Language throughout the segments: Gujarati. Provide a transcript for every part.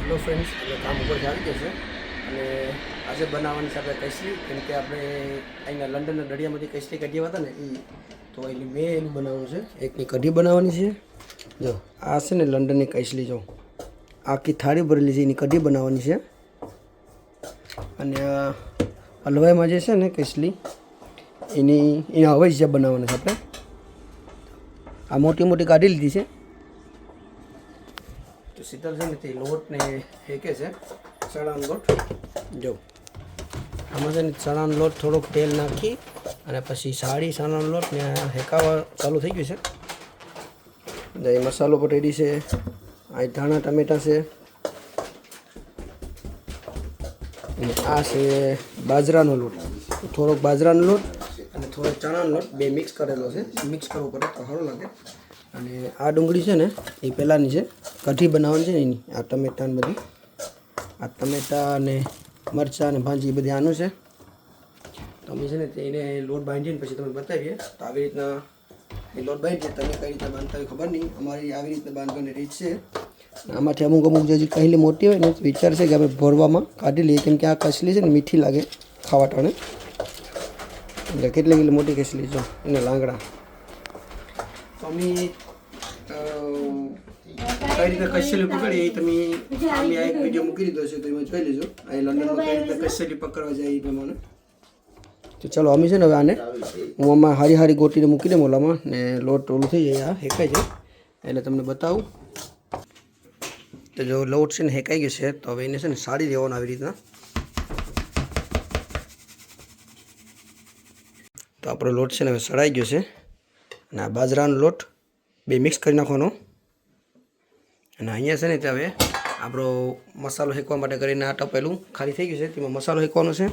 હેલો ફ્રેન્ડ્સ, એટલે કામ ઉપર આવી જશે અને આજે બનાવવાની છે આપણે કૈસરી. કેમ કે આપણે અહીંના લંડનના દરિયામાંથી કૈસરી કઢી હતા ને એ, તો એની મેં એનું બનાવવાનું છે. એકની કઢી બનાવવાની છે. જો આ છે ને લંડનની કૈસરી, જો આખી થાળી ભરેલી છે, એની કઢી બનાવવાની છે. અને આ હલવાઈમાં જે છે ને કૈસરી એના હવાઈ જે બનાવવાના છે આપણે. આ મોટી મોટી કાઢી લીધી છે. તો શીતલ છે ને તે લોટને શેકે છે, ચણાનો લોટ. જો આમાં છે ને ચણાનો લોટ થોડોક તેલ નાખી અને પછી સાડી ચણાનો લોટ ને શેકાવા ચાલુ થઈ ગયું છે. એ મસાલો પણ રેડી છે. અહીં ધાણા ટમેટા છે અને આ છે બાજરાનો લોટ. થોડોક બાજરાનો લોટ અને થોડોક ચણાનો લોટ બે મિક્સ કરેલો છે. મિક્સ કરવું પડે તો સારું લાગે. અને આ ડુંગળી છે ને એ પહેલાંની છે, કઢી બનાવવાની છે ને એની. આ ટમેટા ને બધી, આ ટમેટા અને મરચાં અને ભાજી બધી આનું છે. તો અમે છે ને એને લોટ બાંધીને પછી તમને બતાવીએ. તો આવી રીતના એ લોટ બાંધી, તમે કઈ રીતે બાંધતા હોય ખબર નહીં, અમારી આવી રીતે બાંધવાની રીત છે. આમાંથી અમુક જે કહેલી મોટી હોય ને વિચાર છે કે અમે ભરવામાં કાઢી લઈએ, કેમ કે આ કસલી છે ને મીઠી લાગે ખાવા ટાણે. એટલે કેટલી મોટી કસલી જો એને લાંગડા. તો અમે કઈ રીતે કસેલી પકડીએ એ તમે અમે આ એક વિડીયો મૂકી દીધો છે, તો એમાં જોઈ લેજો. અહીં લંડનમાં કઈ રીતે કસેલી પકડવા જાય એ પ્રમાણે. તો ચલો અમે છે ને હવે આને હું આમાં હારી ગોટીને મૂકી દઉં ઓલામાં, ને લોટ ઓલું થઈ જાય, આ હેકાઈ જાય એટલે તમને બતાવું. તો જો લોટ છે ને હેકાઈ ગયો છે, તો હવે એને છે ને સાડી દેવાનો આવી રીતના. તો આપણો લોટ છે ને હવે સડાઈ ગયો છે. અને આ બાજરાનો લોટ બે મિક્સ કરી નાખવાનો. અને અહીંયા છે ને તે હવે આપણો મસાલો શેકવા માટે કરીને આ ટપેલું ખાલી થઈ ગયું છે, તેમાં મસાલો શેકવાનો છે.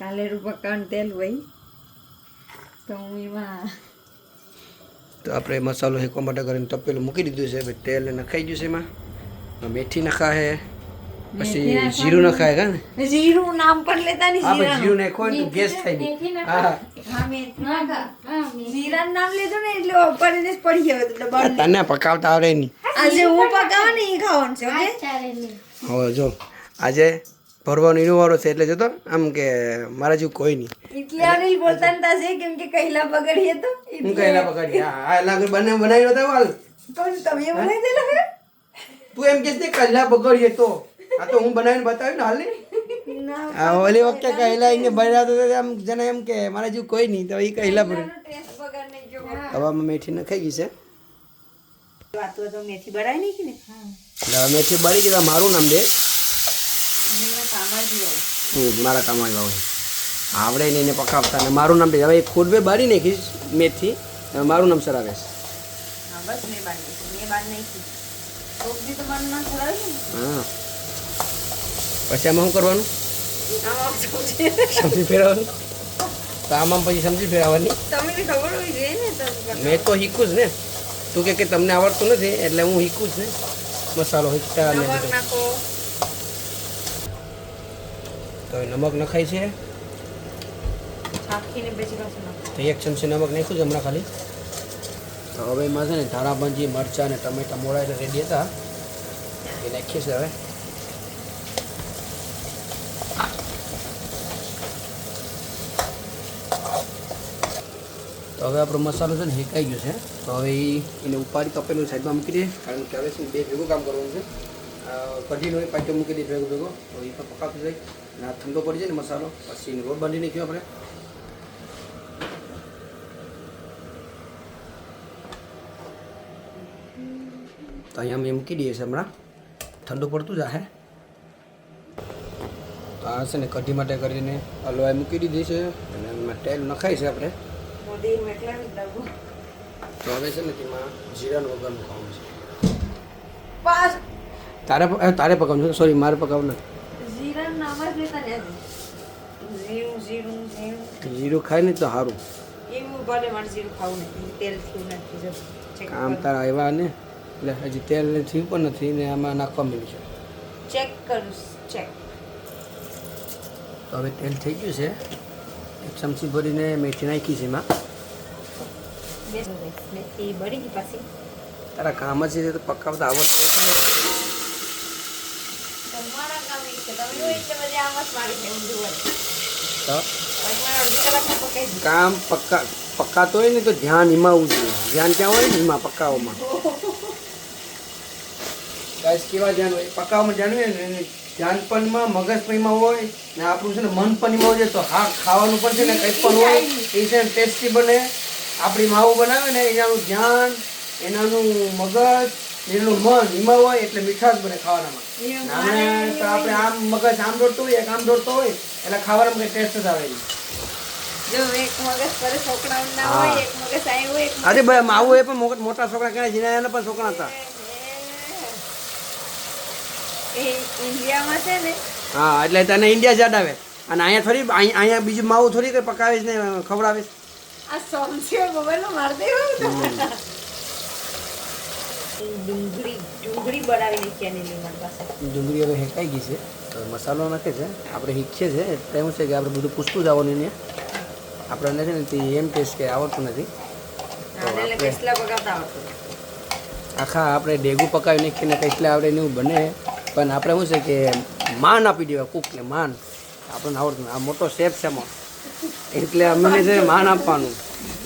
કાલેરું પકાવવાનું તેલ હોય તો હું એમાં તો આપણે મસાલો શેકવા માટે કરીને ટપેલું મૂકી દીધું છે. હવે તેલ નખાઈ ગયું છે. એમાં મેથી નખાય, પછી જીરું નખાય. કા ને જીરું નામ પણ લેતા નહીં. હા, જીરું નાખો ને તો ગેસ થાય નહીં. હા, જીરાનું નામ લીધું ને એટલે ઉપર જ પડી ગયો એટલે તને પકાવતા આવડે નહીં. આજે હું પકાવવા ને એ ખાવાનું છે. હવે જો આજે ભરવાનો એનો વારો છે, એટલે જતો આમ કે મારા જેવું કોઈ નહીં. એટલે અનિલ બોલતા છે કેમ કે કૈલા બગડીએ તો હું કહેલા પકડી. હા, લાગે બનાવી નતા હાલ. તો તમે બનાવી દેલો હે. તું એમ કે કહેલા બગડીએ તો આ તો હું બનાવીને બતાવ્યું ને હાલ નહીં. હા, ઓલી વખતે કહેલા અહીંયા બનાવતો તો આમ જણા એમ કે મારા જેવું કોઈ નહીં, તો એ કહેલા પડે. હવામાં મેથી નખાઈ ગઈ છે. વાતો તો મેથી બળાઈ નહીં ને. એટલે હવે મેથી બળી ગઈ. મારું નામ દે. મારા કામમાં હોય આવડે નહીં એને પકાવતા ને મારું નામ દે. હવે ખુદ બે બાળી નાખીશ મેથી, મારું નામ સરાવે છે. હા, પછી આમાં શું કરવાનું? સમજી ફેરવવાનું. તો આમાં પછી સમજી ફેરવવાની. મેં તો શીખું જ ને. તું કે તમને આવડતું નથી એટલે હું શીખું જ ને. મસાલો શીખતા ને તો નમક નખાય છે. તો એક ચમચી નમક નાખ્યું છે હમણાં ખાલી. તો હવે એમાં છે ને ધાણા ભાજી, મરચાં અને ટમેટા મોળાઈને રેડી હતા એ નાખીએ છે હવે. તો હવે આપણો મસાલો છે ને હેકાઈ ગયો છે. તો હવે એને ઉપાડી તપેલું સાઈડમાં મૂકી દઈએ, કારણ કે હવે છે ને બે ભેગું કામ કરવાનું છે. કઢીનો એક પાટો મૂકી દઈએ ભેગો તો એ પણ પકાવતું જાય. અને આ ઠંડો પડી જાય ને મસાલો, પછી એને લોટ બાંધી નાખ્યો આપણે. તો અહીંયા અમે મૂકી દઈએ છીએ હમણાં, ઠંડુ પડતું જાય. તો આ છે ને કઢી માટે કરીને હલવાઈ મૂકી દીધી છે અને એમાં તેલ નખાય છે આપણે. તો હવે છે ને તેમાં જીરાનું વઘારનું ખાવાનું છે. તારે પકાવવાનું છે, સોરી મારે પકાવવાનું. જીરું ખાય ને તો સારું. આમ તારા એવા ને એટલે હજી તેલ થયું પણ નથી ને આમાં નાખવા મળ્યું છે. ચેક કરું ચેક. તો હવે તેલ થઈ ગયું છે. એક ચમચી ભરીને મેથી નાખી છે એમાં. મેથી બળી ગઈ પાછી. તારા કામ જ છે તો પકાવતા આવડતું હોય તો. તમારા કામ એ છે તમે હોય એટલે બધી આમ જ મારી છે ઊંધું હોય તો વચમાં અડધી કલાકમાં પકાઈ દીધું. કામ પકાતો હોય ને તો ધ્યાન એમાં આવવું જોઈએ. ધ્યાન ક્યાં હોય ને એમાં પકાવવામાં. ગાઈસ કેવા ધ્યાન હોય પકાવવામાં ધ્યાન હોય ને ધ્યાન પણમાં મગજ પણ એમાં હોય ને આપણું છે ને મન પણ એમાં હોય તો હા ખાવાનું પણ છે ને કંઈ પણ હોય એ છે ને ટેસ્ટી બને. આપણી માવું બનાવે ને એનાનું ધ્યાન એનાનું મગજ એનું મન એમાં હોય એટલે મીઠાશ બને ખાવાનામાં. આપણે તો આપણે આમ મગજ આમ દોડતું હોય એક આમ દોડતો હોય એટલે ખાવામાં કંઈ ટેસ્ટ જ આવે નહીં. જો એક મગજ પર છોકરા ના હોય એક મગજ આય હોય એક અરે ભાઈ માવું એ પણ મોટા છોકરા કહેવાય જીના એના પણ છોકરા હતા. એ ઇન્ડિયામાં છે ને હા એટલે તને ઇન્ડિયા જ યાદ આવે અને અહીંયા થોડી અહીંયા બીજું માવું થોડી કંઈ પકાવીશ ને ખવડાવીશ. આ સમસ્યા મોબાઈલમાં માર દેવું ડુંગળી બનાવી નાખી આની લીમડ પાસે. ડુંગળી હવે હેકાઈ ગઈ છે તો મસાલો નાખે છે આપણે હીખીએ છે એટલે એવું છે કે આપણે બધું પૂછતું જવાનું ને આપણને છે ને તે એમ ટેસ્ટ કે આવડતું નથી. આને કેટલા પકાવતા આવડતું આખા આપણે ડેગું પકાવી નાખીને કેટલા આપણે એવું બને પણ આપણે શું છે કે માન આપી દેવા કૂકને માન આપણને આવડતું આ મોટો શેફ છે એમાં એટલે અમને છે માન આપવાનું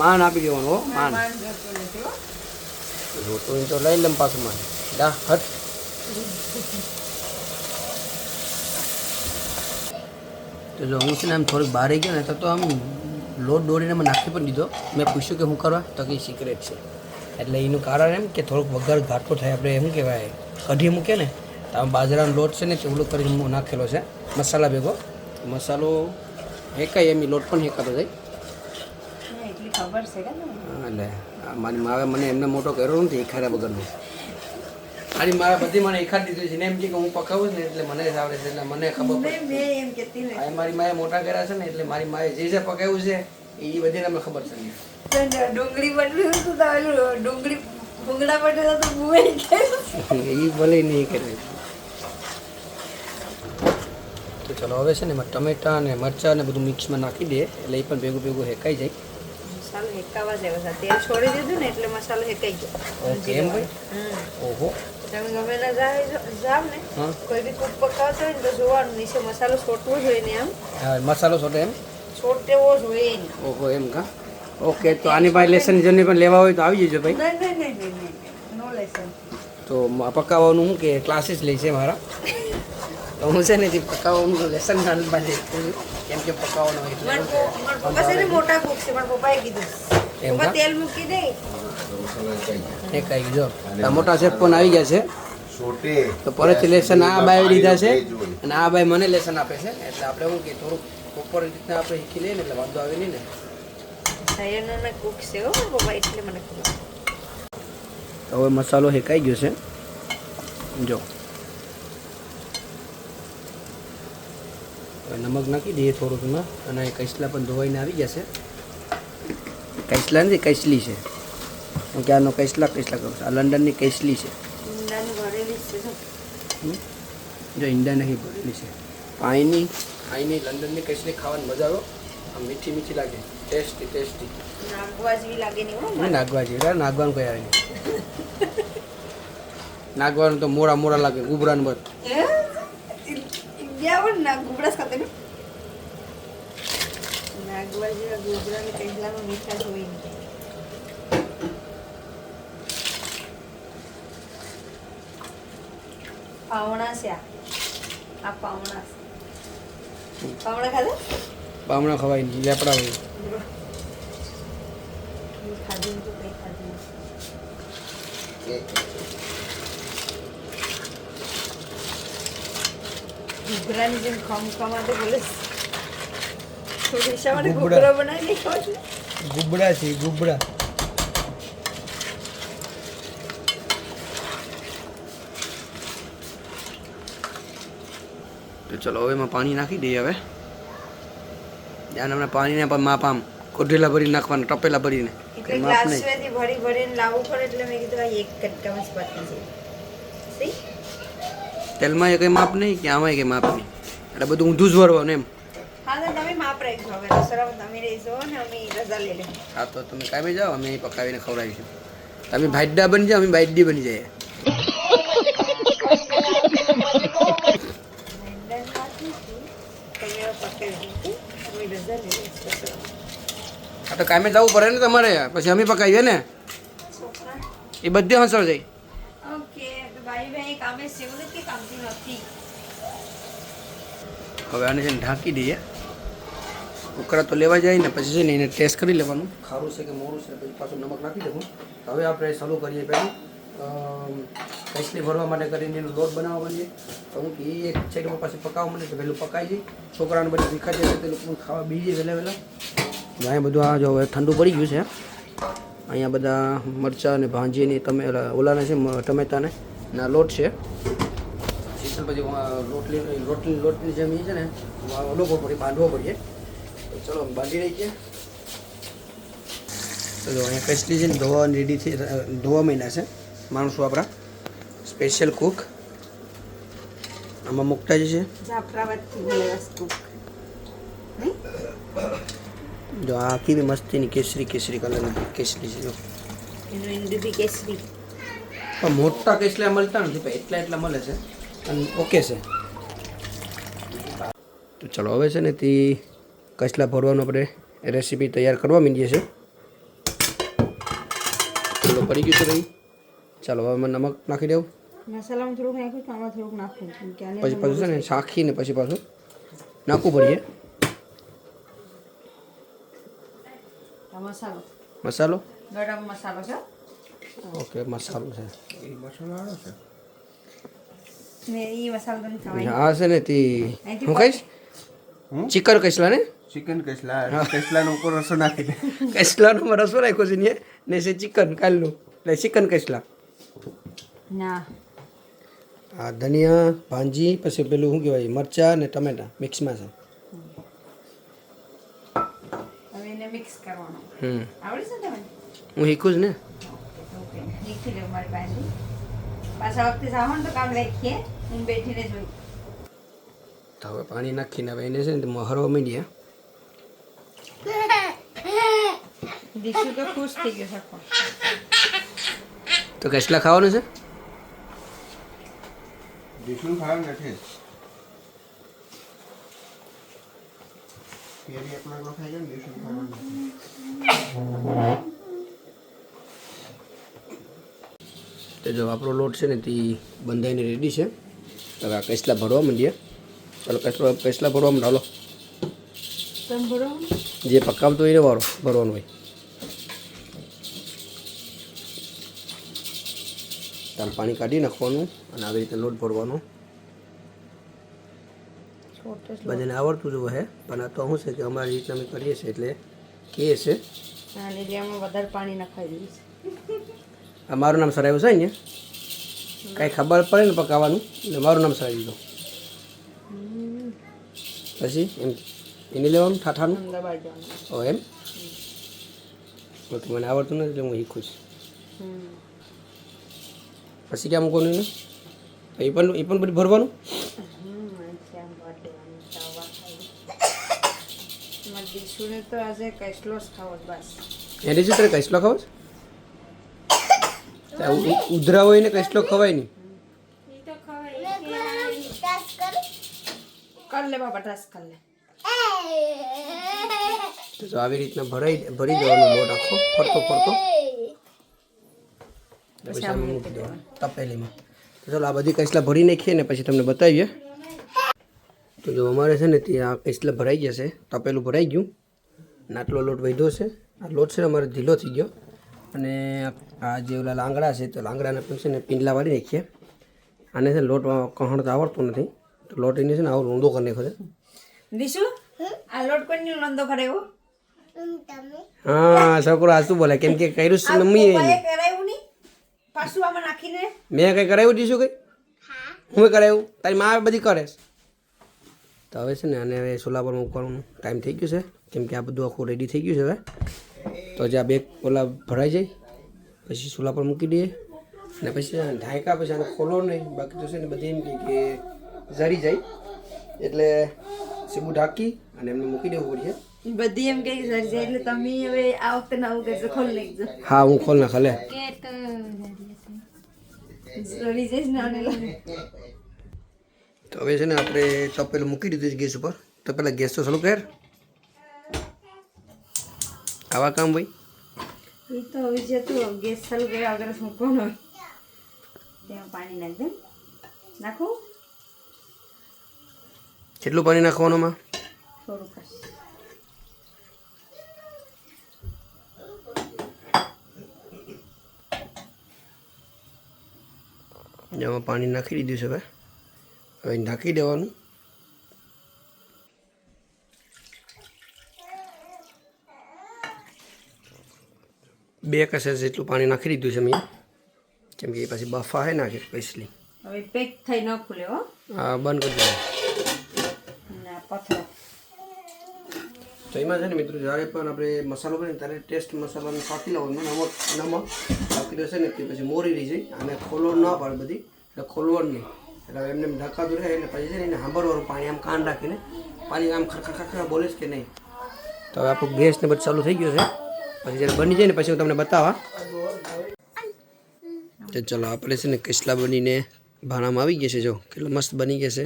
માન આપી દેવાનું હો માન. રોટો તો લઈ લમ પાછું માન દા હટ. તો જો હું છે ને આમ થોડીક બહાર ગયો ને તો આમ લોટ દોડીને મેં નાખી પણ દીધો. મેં પૂછ્યું કે શું કરવા તો કંઈ સિક્રેટ છે એટલે એનું કારણ એમ કે થોડોક વઘાર ઘાટો થાય આપણે એમ કહેવાય કઢી મૂકે ને તો આમ બાજરાનો લોટ છે ને ચેવડું કરીને નાખેલો છે મસાલા ભેગો. મસાલો હેકાય એમ લોટ પણ હેકાતો જાય એટલી ખબર છે કે એટલે મારી માવે મને એમને મોટો કર્યો નથી એખાડા વગરનો. મારી માવે બધી મને એખાડી દીધું છે ને એમ કે હું પકાવું ને એટલે મને જ આવડે છે એટલે મને ખબર પડે. મેં એમ કહેતી ને મારી માએ મોટા કર્યા છે ને એટલે મારી માએ જે પકાવ્યું છે એ બધી મને ખબર છે. ડુંગળી બદલ્યું હતું તો ડુંગળી ભૂંગળા બદલ્યા તો બુએ એ ભલે નહીં કરે. તો ચલો હવે છે ને એમાં ટમેટા અને મરચાં ને બધું મિક્સમાં નાખી દે એટલે એ પણ ભેગું ભેગું હેકાઈ જાય. મસાલો હેકાવા જાય બધા તેલ છોડી દીધું ને એટલે મસાલો હેકાઈ ગયો. ઓકે એમ ભાઈ. ઓહો તમે ગમે ના જાવ ને કોઈ બી કૂક પકાવતો હોય ને તો જોવાનું નીચે મસાલો છોટવો જોઈએ ને આમ. હા મસાલો છોટે એમ છોટેવો જોઈએ ને. ઓહો એમ કા. ઓકે તો આની પાસે લેસન જર્ની પણ લેવા હોય તો આવી જજો ભાઈ. નહીં નો લેસન. તો પકાવવાનું શું કે ક્લાસીસ લે છે મારા તો હું છે ને જે પકાવવાનું લેસન કેમ કે પકાવવાનું હોય પપ્પા છે ને મોટા કૂક છે પણ પપ્પાએ કીધું એમ પપ્પા તેલ મૂકી દે. એક આવી ગયો મોટા શેફ પણ આવી ગયા છે તો પરથી લેસન આ બાય લીધા છે અને આ બાય મને લેસન આપે છે એટલે આપણે શું કે થોડુંક પ્રોપર રીતના આપણે શીખી લઈએ ને એટલે વાંધો આવે નહીં ને. સાયનોના કૂક છે હો પપ્પા એટલે મને ખબર. હવે મસાલો હેકાઈ ગયો છે જો નમક નાખી દઈએ થોડુંક એમાં અને કૈસલા પણ ધોવાઈને આવી ગયા છે. કૈસલા નથી કૈસલી છે હું ક્યારનો કૈસલા કરું છું. આ લંડનની કૈસલી છે ઈંડાની ભરેલી છે જો ઈંડા નહીં ભરેલી છે. અહીંની લંડનની કૈસલી ખાવાની મજા આવે આમ મીઠી મીઠી લાગે ટેસ્ટી. નાગવા જેવી લાગે નહીં હો. નાગવા જેવી નાગવાનું કઈ આવે નહીં. નાગવાનું તો મોડા લાગે ગુબરા ને બધું. ના ગુબડાસ ખાતે નાગવા જેવા ગુબરા ને કૈસલામાં મીઠા જોઈ પાવણા છે આ પાવણા ખાધા બામણા ખવાય નહીં લેપડા હોય. ખાધું તો કઈ ખાધું ઘૂઘરાની જેમ ખમખમાતે બોલે થોડી શા માટે ઘૂઘરા બનાવી નહીં ખાવ છું. ગુબડા છે ગુબડા. તો ચલો હવે એમાં પાણી નાખી દઈએ. હવે ધ્યાન હમણાં પાણીને પણ માપ આમ કોઢેલા ભરી નાખવાના ટપેલા ભરીને એટલે ગ્લાસમાંથી ભરીને લાવવું પડે એટલે મેં કીધું આ એક કટકામાં જ પાકી છે. તેલમાં એ કંઈ માપ નહીં કે આમાં કંઈ માપ નહીં એટલે બધું ઊંધું જ વરવાનું એમ. હા તો તમે માપ આપણે હવે રસોડામાં તમે રહીશો ને અમે રજા લઈ લે. હા તો તમે કામે જાઓ, અમે અહીં પકાવીને ખવડાવીશું. તમે ભાઈડા બની જાઓ, અમે ભાઈડી બની જઈએ. હા તો કામે જવું પડે ને તમારે, પછી અમે પકાવીએ ને, એ બધે હંસળ જાય. ઓકે તો ભાઈ કામે સેવું કે કામથી નથી. હવે આને છે ને ઢાંકી દઈએ. ઉકળા તો લેવા જાય ને પછી છે ને એને ટેસ્ટ કરી લેવાનું, ખારું છે કે મોરું છે, પછી પાછું નમક નાખી દેવું. હવે આપણે ચાલુ કરીએ પહેલું કેસલી ભરવા માટે કરીને એનો લોટ બનાવવા માંડીએ. તો હું કે એક સાઈડમાં પાછી પકાવવા માંડે તો પહેલું પકાઈ જાય, છોકરાને બધું ભીખા જાય તે લોકો ખાવા બીજે વહેલા વહેલા. અહીંયા બધું આ જો હવે ઠંડુ પડી ગયું છે. અહીંયા બધા મરચાં અને ભાંજીની તમે ઓલાને છે ટમેટાને ના લોટ છે. શીતલ પછી લોટની જેમ છે ને ઓલો પડી બાંધવો પડીએ. તો ચલો બાંધી નાખીએ. તો જો અહીંયા કેસલી છે ને ધોવા રેડીથી ધોવા માંડ્યા છે માણસો આપણા સ્પેશિયલ કુક. આમાં મૂકતા જ છે જો આ કેવી મસ્તીની કેસરી કલરની કેસરી છે જો. પણ મોટા કેસલા મળતા નથી, પણ એટલા મળે છે અને ઓકે છે. તો ચલો હવે છે ને તે કચલા ભરવાનું આપણે રેસીપી તૈયાર કરવા માંડીએ છીએ. ચલો પડી ગયું છે ભાઈ. ચાલો હવે મને નમક નાખી દઉં. મસાલામાં થોડુંક નાખ્યું તો આમાં થોડુંક નાખું પછી પાછું છે ને શાખીને પછી પાછું નાખવું પડીએ. મસાલો ગરમ મસાલો છે. ઓકે મસાલો છે. મેરી મસાલો તો ખાવાય. હા છે ને તે હું કહીશ ચિકન કસલા ને ચિકન કસલા કસલાનો ઉપર રસો નાખી દે. કસલાનો રસો રાખ્યો છે ને છે ચિકન કાલનું એટલે ચિકન કસલા. ના આ ધનિયા ભાંજી પછી પેલું શું કહેવાય મરચાં ને ટમેટા મિક્સમાં છે. હવે એને મિક્સ કરવાનો. આવડે છે તમને? હું શીખું જ ને. ઓકે શીખી લો મારી પાસે. પાછા વખતે જાઓ ને તો કામ રાખીએ હું બેઠીને જોઈ. તો હવે પાણી નાખીને હવે એને છે ને હરવા માંડીએ. દીકુ તો ખુશ થઈ ગયો સકો. તો કસલા ખાવાનું છે. દીકરું ખાવાનું નથી. પેલી આપણા લોકો ખાઈ જાય ને દીકરું ખાવાનું નથી. તો જો આપણો લોટ છે ને તે બંધાઈને રેડી છે. હવે આ કસલા ભરવા માંડીએ. ચાલો કસલા ભરવા માંડો. હાલો તમે ભરો જે પકાવતો હોય એને વારો ભરવાનું હોય. તાલ પાણી કાઢી નાખવાનું અને આવી રીતે લોટ ભરવાનો. બધાને આવડતું જ હોય પણ આ તો શું છે કે અમારી રીતના અમે કરીએ છીએ એટલે કહીએ છે. અને એમાં વધારે પાણી નખાઈ દઈશ. આ મારું નામ સરાયું છે ને કાંઈ ખબર પડે ને પકાવવાનું એટલે મારું નામ સરાવી દીધું. પછી એમ એને લેવાનું ઠાઠાનું. દબાઈ જવાનું. ઓ એમ મને આવડતું નથી એટલે હું શીખું છું. પછી ક્યાં મૂકવાનું એને એ પણ બધું ભરવાનું. દીશુને તો આજે કસલો જ ખાવો બસ. એને શું તારે કસલો ખાવ ઉધરા હોય ને કસલો ખવાય નહીં. કર લે બાબા ટસ કર લે. તો આવી રીતના ભરી દેવાનો લોટ આખો ફરતો પછી આમાં મૂકી દેવાનો તપેલીમાં. તો ચાલો આ બધી કસલા ભરી નાખીએ ને પછી તમને બતાવીએ. તો જો અમારે છે ને ત્યાં કસલા ભરાઈ જશે. તપેલું ભરાઈ ગયું ને આટલો લોટ વધ્યો છે. આ લોટ છે ને અમારે ઢીલો થઈ ગયો અને આ જે ઓલા લાંગડા છે તો લાંગડાને પણ છે ને પિંડલા વાળી નાખીએ. આને છે ને લોટ કહણતા આવડતું નથી તો લોટ એને છે ને આવો ઊંધો કરી નાખ્યો છે. દીશુ આ લોટ કોઈને લંદો કરાવ્યો? હા છોકરો આ શું બોલે કેમ કે કર્યું છે મમ્મીએ કરાવ્યું નહીં પાછું આમાં નાખીને. મેં કંઈ કરાવ્યું દીશું કંઈ? હું કરાવ્યું? તારી મા બધી કરે. તો હવે છે ને આને હવે સોલા પર મૂકવાનું ટાઈમ થઈ ગયો છે કેમ કે આ બધું આખું રેડી થઈ ગયું છે. હવે તો જે આ બે ઓલા ભરાઈ જાય પછી સોલા પર મૂકી દઈએ અને પછી ઢાંકા પછી આને ખોલો નહીં બાકી તો છે ને બધી એમ કે ઝરી જાય એટલે સીબું ઢાંકી અને એમને મૂકી દેવું પડશે. બધી એમ કઈ સરી જાય એટલે તમે હવે આ વખતે નવું કરશો ખોલી નાખજો હા હું ખોલ નાખ લે. સરી જઈશ ને આને લાગે. તો હવે છે ને આપણે તપેલું મૂકી દીધું છે ગેસ ઉપર. તો પહેલાં ગેસ તો ચાલુ કર. આવા કામ ભાઈ એ તો હવે જતું ગેસ ચાલુ કર્યા વગર મૂકવાનો હોય. તેમાં પાણી નાખ દે. નાખું કેટલું પાણી નાખવાનું માં? થોડુંક જેમાં પાણી નાખી દીધું છે. હવે ઢાંકી દેવાનું. બે કસે જેટલું પાણી નાખી દીધું છે મેં, કેમ કે એ પછી બફા હે નાખી સ્પેશલી. હવે પેક થઈ ન ખુલે હો. હા બંધ કરી દેવાનું. ના પથરો તો એમાં છે ને મિત્રો જ્યારે પણ આપણે મસાલો કરીએ ત્યારે ટેસ્ટ મસાલાનું કાપી લેવાનું. નમક કાપી દેશે ને તે પછી મોરી રહી જાય. અને ખોલવાનું ના પડે બધી, એટલે ખોલવાનું નહીં. એટલે એમને ઢાંકાતું રહે એટલે પછી છે ને એને સાંભળવાનું પાણી આમ કાન રાખીને પાણી આમ ખરખર બોલીશ કે નહીં. તો હવે આપણું ગેસ ને બધું ચાલુ થઈ ગયો છે. પછી જ્યારે બની જાય ને પછી હું તમને બતાવવા. તો ચલો આપણે છે ને કિસલા બનીને ભાણામાં આવી ગયા છે. જો કેટલું મસ્ત બની ગયા છે.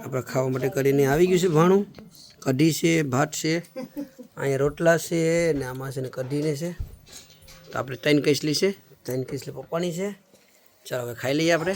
આપણે ખાવા માટે કરીને આવી ગયું છે ભાણું. કઢી છે, ભાત છે, અહીંયા રોટલા છે ને આમાં છે ને કઢીને છે. તો આપણે 3 કેસલી છે, 3 કેસલી પપ્પાની છે. ચાલો હવે ખાઈ લઈએ આપણે.